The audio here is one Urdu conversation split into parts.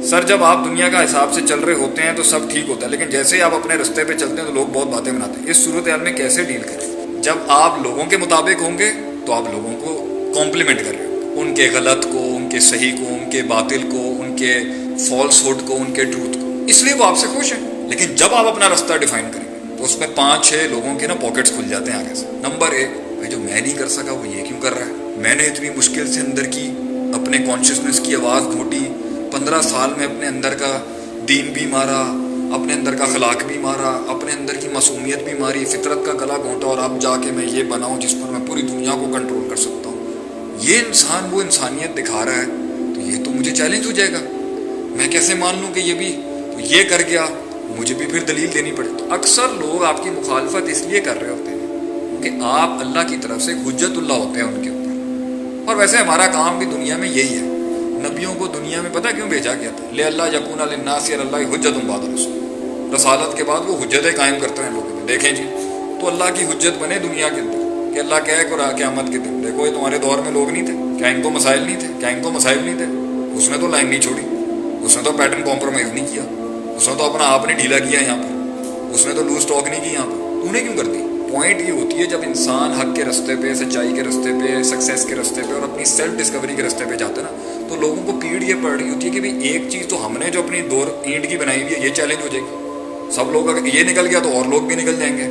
سر جب آپ دنیا کا حساب سے چل رہے ہوتے ہیں تو سب ٹھیک ہوتا ہے، لیکن جیسے ہی آپ اپنے رستے پہ چلتے ہیں تو لوگ بہت باتیں بناتے ہیں. اس صورتحال میں کیسے ڈیل کریں؟ جب آپ لوگوں کے مطابق ہوں گے تو آپ لوگوں کو کمپلیمنٹ کر رہے ہو، ان کے غلط کو، ان کے صحیح کو، ان کے باطل کو، ان کے فالس ہوڈ کو، ان کے ٹروتھ کو، اس لیے وہ آپ سے خوش ہیں. لیکن جب آپ اپنا رستہ ڈیفائن کریں گے تو اس میں 5-6 لوگوں کے نا پاکٹس کھل جاتے ہیں آگے سے. نمبر 1، بھائی جو میں نہیں کر سکا وہ یہ کیوں کر رہا ہے؟ میں نے اتنی مشکل سے اندر کی اپنے کانشیسنس کی آواز گھونٹی، 15 سال میں اپنے اندر کا دین بھی مارا، اپنے اندر کا اخلاق بھی مارا، اپنے اندر کی معصومیت بھی ماری، فطرت کا گلا گھونٹا، اور اب جا کے میں یہ بناؤں جس پر میں پوری دنیا کو کنٹرول کر سکتا ہوں. یہ انسان وہ انسانیت دکھا رہا ہے تو یہ تو مجھے چیلنج ہو جائے گا. میں کیسے مان لوں کہ یہ بھی تو یہ کر گیا، مجھے بھی پھر دلیل دینی پڑے. تو اکثر لوگ آپ کی مخالفت اس لیے کر رہے ہوتے ہیں کیونکہ آپ اللہ کی طرف سے حجت اللہ ہوتے ہیں ان کے اوپر. اور ویسے ہمارا کام بھی دنیا میں یہی ہے. نبیوں کو دنیا میں پتہ کیوں بھیجا گیا تھا؟ لے اللہ یکون للناس علی اللہ حجت بعد الرسل. رسالت کے بعد وہ حجتیں قائم کرتے ہیں لوگوں میں. دیکھیں جی، تو اللہ کی حجت بنے دنیا کے اندر کہ اللہ کہے قیامت کے دن دیکھو یہ تمہارے دور میں لوگ نہیں تھے کیا ان کو مسائل نہیں تھے؟ کیا ان کو مسائل نہیں تھے؟ اس نے تو لائن نہیں چھوڑی، اس نے تو پیٹرن کمپرومائز نہیں کیا، اس نے تو اپنا آپ نے ڈھیلا کیا یہاں پر، اس نے تو لوز ٹاک نہیں کی یہاں پر. تو نے کیوں کر دی؟ پوائنٹ یہ ہوتی ہے جب انسان حق کے رستے پہ، سچائی کے رستے پہ، سکسیس کے رستے پہ اور اپنی سیلف ڈسکوری کے رستے پہ جاتا ہے نا، تو لوگوں کو پیڑ یہ پڑ رہی ہوتی ہے کہ بھئی ایک چیز تو ہم نے جو اپنی دور اینٹ کی بنائی ہوئی ہے یہ چیلنج ہو جائے گی. سب لوگ اگر یہ نکل گیا تو اور لوگ بھی نکل جائیں گے.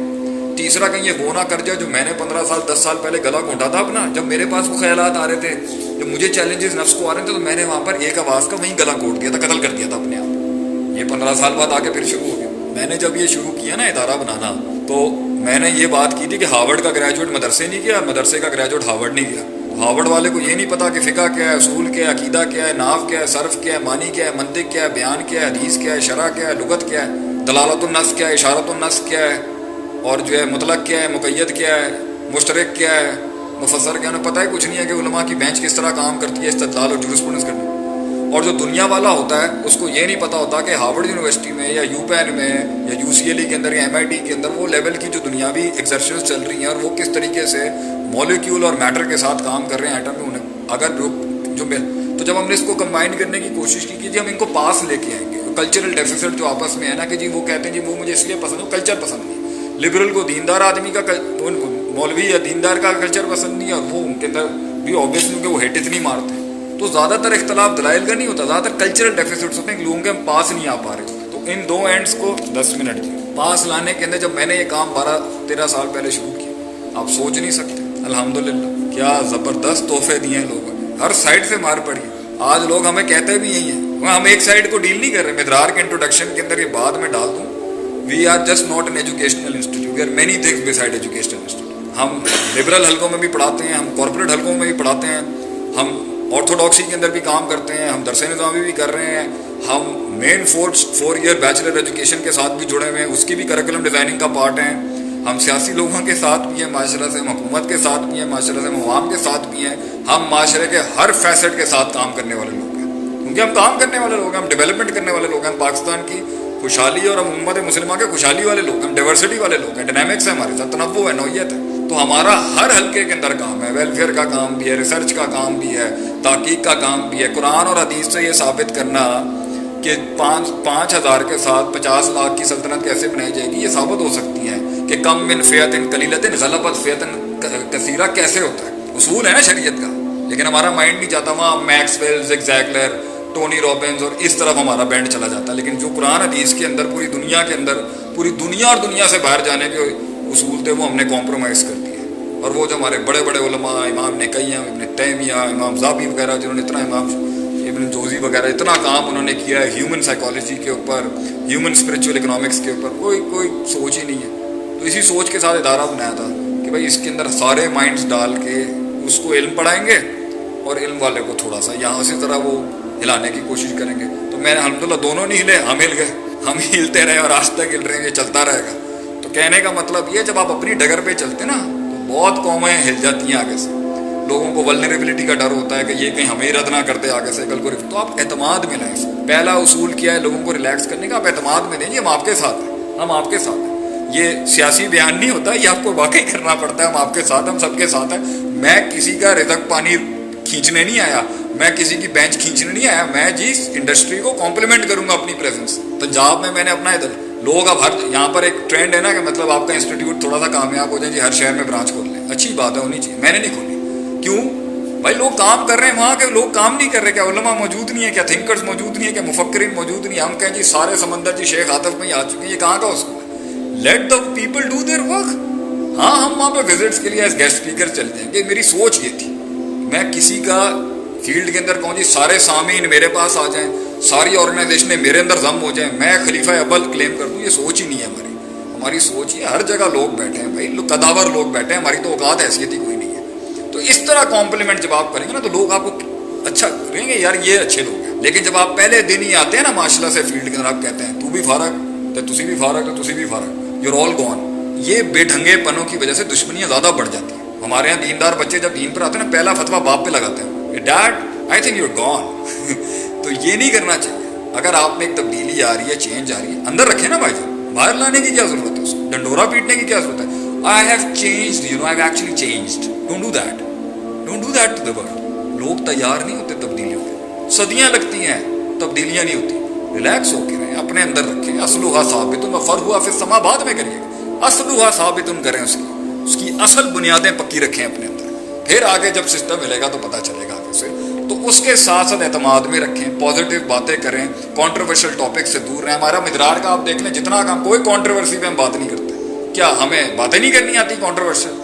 تیسرا کہیں یہ وہ نہ کر جائے جو میں نے 15 سال 10 سال پہلے گلا گھونٹا تھا اپنا، جب میرے پاس وہ خیالات آ رہے تھے، جب مجھے چیلنجز نفس کو آ رہے تھے تو میں نے وہاں پر ایک آواز کا وہیں گلا گھونٹ دیا تھا، قتل کر دیا تھا اپنے آپ. یہ 15 سال بعد آ کے پھر شروع ہو گیا. میں نے جب یہ شروع کیا نا ادارہ بنانا تو میں نے یہ بات کی تھی کہ ہارورڈ کا گریجویٹ مدرسے نہیں کیا، مدرسے کا گریجویٹ ہارورڈ نہیں کیا. ہارورڈ والے کو یہ نہیں پتا کہ فقہ کیا ہے، اصول کیا ہے، عقیدہ کیا ہے، نحو کیا ہے، صرف کیا ہے، معنی کیا ہے، منطق کیا ہے، بیان کیا ہے، حدیث کیا ہے، شرع کیا ہے، لغت کیا ہے، دلالت النص کیا ہے، اشارت النص کیا ہے، اور جو ہے مطلق کیا ہے، مقید کیا ہے، مشترک کیا ہے، مفسر کیا ہے. پتہ ہی کچھ نہیں ہے کہ علماء کی بینچ کس طرح کام کرتی ہے استدلال اور جورسپروڈنس کرنے. اور جو دنیا والا ہوتا ہے اس کو یہ نہیں پتا ہوتا کہ ہارورڈ یونیورسٹی میں یا یو پین میں یا یو سی ایل ای کے اندر یا ایم آئی ٹی کے اندر وہ لیول کی جو دنیاوی ایکسرشنز چل رہی ہیں اور وہ کس طریقے سے مالیکیول اور میٹر کے ساتھ کام کر رہے ہیں ایٹم میں. انہیں اگر جو تو جب ہم نے اس کو کمبائن کرنے کی کوشش کی کہ جی ہم ان کو پاس لے کے آئیں گے. کلچرل ڈیفیسٹ جو آپس میں ہے نا کہ جی وہ کہتے ہیں جی وہ مجھے اس لیے پسند ہے، کلچر پسند نہیں. لبرل کو دیندار آدمی کا مولوی یا دیندار کا کلچر پسند نہیں ہے، اور وہ ان کے اندر بھی آبویسلی کہ وہ ہیٹ اتنی مارتے ہیں. تو زیادہ تر اختلاف دلائل کا نہیں ہوتا، زیادہ تر کلچرل ڈیفیسٹس ہوتے ہیں کہ لوگوں کے ہم پاس نہیں آ پا رہے. تو ان دو اینڈس کو 10 منٹ پاس لانے کے اندر جب میں نے یہ کام 12-13 سال پہلے شروع کیا، آپ سوچ نہیں سکتے الحمدللہ کیا زبردست تحفے دیے ہیں لوگوں نے. ہر سائڈ سے مار پڑی. آج لوگ ہمیں کہتے بھی یہی ہیں، ہم ایک سائڈ کو ڈیل نہیں کر رہے. مدرار کے انٹروڈکشن کے اندر یہ بات میں ڈال دوں، we are just not an educational institute, we are many things beside educational institute. ہم لبرل حلقوں میں بھی پڑھاتے ہیں، ہم کارپوریٹ حلقوں میں بھی پڑھاتے ہیں، ہم آرتھوڈاکسی کے اندر بھی کام کرتے ہیں، ہم درس نظامی بھی کر رہے ہیں، ہم مین 4 ایئر بیچلر ایجوکیشن کے ساتھ بھی جڑے ہوئے ہیں، اس کی بھی کریکولم ڈیزائننگ کا پارٹ ہیں. ہم سیاسی لوگوں کے ساتھ بھی ہیں معاشرہ سے، ہم حکومت کے ساتھ بھی ہیں معاشرہ سے، ہم عوام کے ساتھ بھی ہیں، ہم معاشرے کے ہر فیسٹ کے ساتھ کام کرنے والے لوگ ہیں. کیونکہ ہم کام کرنے والے لوگ ہیں، ہم ڈیولپمنٹ کرنے والے لوگ ہیں، ہم پاکستان کی خوشحالی اور ہم امت مسلمہ کے خوشحالی والے لوگ ہیں، ہم ڈائیورسٹی والے لوگ ہیں، ڈائنامکس ہے ہمارے ساتھ، تنوع ہے، نوعیت ہے. تو ہمارا ہر حلقے کے اندر کام ہے، ویلفیئر کا کام بھی ہے، ریسرچ کا کام بھی ہے، تحقیق کا کام بھی ہے. قرآن اور حدیث سے یہ ثابت کرنا کہ 5,000 کے ساتھ 50 لاکھ کی سلطنت کیسے بنائی جائے گی، یہ ثابت ہو سکتی ہیں کہ کم من فیعۃ قلیلۃ غلبت فیعۃ کثیرہ کیسے ہوتا ہے. اصول ہے نا شریعت کا، لیکن ہمارا مائنڈ نہیں چاہتا وہاں Maxwell, Zig Ziglar, Tony Robbins اور اس طرف ہمارا بینڈ چلا جاتا ہے. لیکن جو قرآن حدیث کے اندر پوری دنیا کے اندر پوری دنیا اور دنیا سے باہر جانے کے اصول تھے وہ ہم نے کمپرومائز کر دیے. اور وہ جو ہمارے بڑے بڑے علماء، امام ابن قیم، ابن تیمیہ، امام ذابی وغیرہ، جنہوں نے اتنا، امام ابن جوزی وغیرہ اتنا کام انہوں نے کیا ہے ہیومن سائیکالوجی کے اوپر، ہیومن اسپریچول اکنامکس کے اوپر، کوئی سوچ ہی نہیں ہے. تو اسی سوچ کے ساتھ ادارہ بنایا تھا کہ بھائی اس کے اندر سارے مائنڈز ڈال کے اس کو علم پڑھائیں گے اور علم والے کو تھوڑا سا یہاں سے ذرا وہ ہلانے کی کوشش کریں گے. تو میں الحمدللہ دونوں نہیں ہلے، ہم ہل گئے، ہم ہلتے رہے اور آج تک ہل رہے ہیں، یہ چلتا رہے گا. تو کہنے کا مطلب یہ جب آپ اپنی ڈگر پہ چلتے نا تو بہت قومیں ہل جاتی ہیں آگے سے. لوگوں کو ولنریبلٹی کا ڈر ہوتا ہے کہ یہ کہیں ہمیں رد نہ کر دے آگے سے کل کو. تو آپ اعتماد میں لائیں. پہلا اصول کیا ہے لوگوں کو ریلیکس کرنے کا؟ آپ اعتماد میں دیں جی ہم آپ کے ساتھ ہیں، ہم آپ کے ساتھ ہیں. یہ سیاسی بیان نہیں ہوتا، یہ آپ کو واقعی کرنا پڑتا ہے. ہم آپ کے ساتھ، ہم سب کے ساتھ ہیں. میں کسی کا رزق پانی کھینچنے نہیں آیا، میں کسی کی بینچ کھینچنے نہیں آیا, میں جی انڈسٹری کو کمپلیمنٹ کروں گا اپنی پریزنس. پنجاب میں نے اپنا ادھر لوگ اب ہر یہاں پر ایک ٹرینڈ ہے نا کہ مطلب آپ کا انسٹیٹیوٹ تھوڑا سا کامیاب ہو جائے جی, ہر شہر میں برانچ کھول لیں, اچھی بات ہے ہونی چاہیے, میں نے نہیں کھولی. کیوں بھائی لوگ کام کر رہے ہیں, وہاں کے لوگ کام نہیں کر رہے, کیا علماء موجود نہیں ہے, کیا تھنکرز موجود نہیں ہے, کیا مفکرین موجود نہیں ہے. ہم کہیں جی سارے سمندر جی شیخ آتف میں ہی آ چکے ہیں, یہ کہاں کا اسکول ہے؟ Let the people do their work. ہاں ہم وہاں پہ وزٹس کے لیے ایز گیسٹ اسپیکر چلتے ہیں, کہ میری سوچ یہ تھی, میں کسی کا فیلڈ کے اندر کہوں جی سارے سامعین میرے پاس آ جائیں, ساری آرگنائزیشنیں میرے اندر ضم ہو جائیں, میں خلیفہ اول کلیم کر دوں, یہ سوچ ہی نہیں ہے ہماری. ہماری سوچ یہ ہر جگہ لوگ بیٹھے ہیں بھائی, قداور لوگ بیٹھے ہیں, ہماری تو اوقات حیثیت ہی کوئی نہیں ہے. تو اس طرح کمپلیمنٹ جب آپ کریں گے نا تو لوگ آپ کو اچھا کریں گے, یار یہ اچھے لوگ ہیں. لیکن جب آپ پہلے دن ہی آتے ہیں نا ماشاء اللہ سے فیلڈ کے اندر, آپ کہتے ہیں تو بھی فارغ, تو تسی بھی فارغ, تو تسی بھی فارغ, یو آر آل گون. یہ بے ڈھنگے پنوں کی وجہ سے دشمنیاں زیادہ بڑھ جاتی ہیں. ہمارے یہاں دیندار بچے جب دین پر آتے ہیں نا, پہلا فتویٰ باپ پہ لگاتے ہیں, dad I think you are gone. تو یہ نہیں کرنا چاہیے. اگر آپ میں ایک تبدیلی آ رہی ہے, چینج آ رہی ہے, اندر رکھیں نا بھائی جان, باہر لانے کی کیا ضرورت ہے, اس کو ڈنڈورا پیٹنے کی کیا ضرورت ہے. I have changed, you know I have actually changed. Don't do that, don't do that to the world. لوگ تیار نہیں ہوتے تبدیلیوں کے, صدیاں لگتی ہیں, تبدیلیاں نہیں ہوتی. ریلیکس ہو کے رہیں, اپنے اندر رکھیں. اصلھا ثابت فرعھا فی السماء بعد میں کریے گا, اصلھا ثابت کریں, اس کی اصل بنیادیں پکی رکھیں اپنے اندر. پھر آگے جب سسٹم ملے گا تو پتہ چلے گا آگے سے. تو اس کے ساتھ ساتھ اعتماد میں رکھیں, پازیٹیو باتیں کریں, کانٹروورشل ٹاپک سے دور رہیں. ہمارا مدرار کا آپ دیکھ لیں, جتنا کام, کوئی کانٹروورسی پہ ہم بات نہیں کرتے. کیا ہمیں باتیں نہیں کرنی آتی کانٹروورشل؟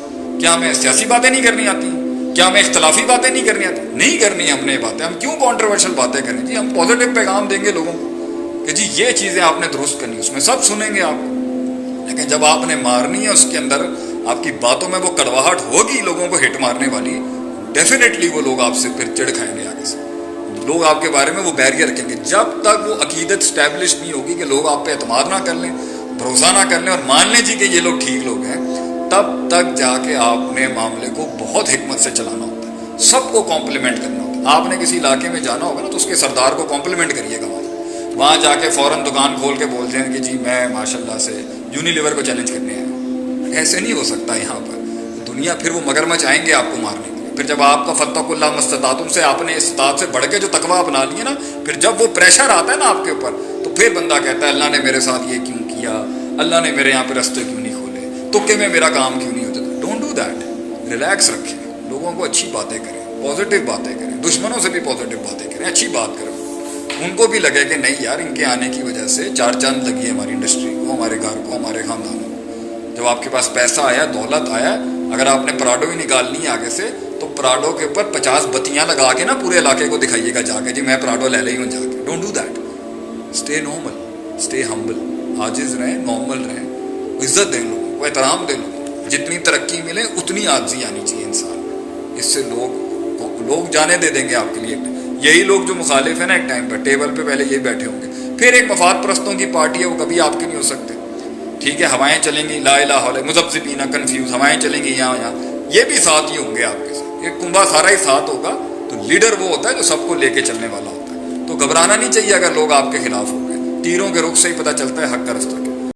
کیا ہمیں سیاسی باتیں نہیں کرنی آتی؟ کیا ہمیں اختلافی باتیں نہیں کرنی آتی؟ نہیں کرنی ہم نے باتیں. ہم کیوں کانٹروورشل باتیں کریں جی؟ ہم پازیٹیو پیغام دیں گے لوگوں کو کہ جی یہ چیزیں آپ نے درست کرنی, اس میں سب سنیں گے آپ کو. لیکن جب آپ نے مارنی ہے, اس کے اندر آپ کی باتوں میں وہ کڑواہٹ ہوگی لوگوں کو ہٹ مارنے والی, ڈیفینیٹلی وہ لوگ آپ سے پھر چڑ کھائیں گے. آگے سے لوگ آپ کے بارے میں وہ بیریئر رکھیں گے. جب تک وہ عقیدت اسٹیبلش نہیں ہوگی کہ لوگ آپ پہ اعتماد نہ کر لیں, بھروسہ نہ کر لیں اور مان لیں جی کہ یہ لوگ ٹھیک لوگ ہیں, تب تک جا کے آپ نے معاملے کو بہت حکمت سے چلانا ہوتا ہے. سب کو کمپلیمنٹ کرنا ہوتا ہے. آپ نے کسی علاقے میں جانا ہوگا نا, تو اس کے سردار کو کمپلیمنٹ کریے گا. وہاں جا کے فوراً دکان کھول کے بولتے ہیں کہ جی میں ماشاء اللہ سے یونیلیور کو چیلنج کرنے آیا. ایسے نہیں ہو سکتا یہاں پر. دنیا پھر وہ مگرمچھ آئیں گے آپ کو مارنے کے لیے. پھر جب آپ کا فتق اللہ مستطاعتم سے آپ نے استطاعت سے بڑھ کے جو تقویٰ اپنا لیے نا, پھر جب وہ پریشر آتا ہے نا آپ کے اوپر, تو پھر بندہ کہتا ہے اللہ نے میرے ساتھ یہ کیوں کیا, اللہ نے میرے یہاں پہ راستے کیوں نہیں کھولے, تکے میں میرا کام کیوں نہیں ہوتا. Don't do that. ریلیکس رکھیں, لوگوں کو اچھی باتیں کریں, پازیٹیو باتیں کریں, دشمنوں سے بھی پازیٹیو باتیں کریں, اچھی بات کریں. ان کو بھی لگے کہ نہیں یار, ان کے آنے کی وجہ سے چار چاند لگی ہے ہماری انڈسٹری کو, ہمارے گھر کو, ہمارے خاندان کو. جب آپ کے پاس پیسہ آیا, دولت آیا, اگر آپ نے پراڈو ہی نکالنی ہے آگے سے, تو پراڈو کے اوپر 50 بتیاں لگا کے نا پورے علاقے کو دکھائیے گا جا کے, جی میں پراڈو لے لئی ہوں جا کے. Don't do that. Stay normal, stay humble, عاجز رہیں, نارمل رہیں, عزت دیں لوگوں کو, احترام دیں لوگوں کو. جتنی ترقی ملے اتنی عاجزی آنی چاہیے انسان. اس سے لوگ جانے دے دیں گے آپ کے لیے. یہی لوگ جو مخالف ہیں نا ایک ٹائم پر ٹیبل پہ پہلے یہ بیٹھے ہوں گے, پھر ایک مفاد پرستوں کی پارٹی ہے, وہ کبھی آپ کے نہیں ہو سکتے. ٹھیک ہے, ہوائیں چلیں گی, لا الہ الا مذبذبین کنفیوز, ہوائیں چلیں گی یہاں یہاں, یہ بھی ساتھ ہی ہوں گے آپ کے ساتھ. ایک کنبا سارا ہی ساتھ ہوگا. تو لیڈر وہ ہوتا ہے جو سب کو لے کے چلنے والا ہوتا ہے. تو گھبرانا نہیں چاہیے اگر لوگ آپ کے خلاف ہو گئے. تیروں کے رخ سے ہی پتہ چلتا ہے حق کا رستہ کیا.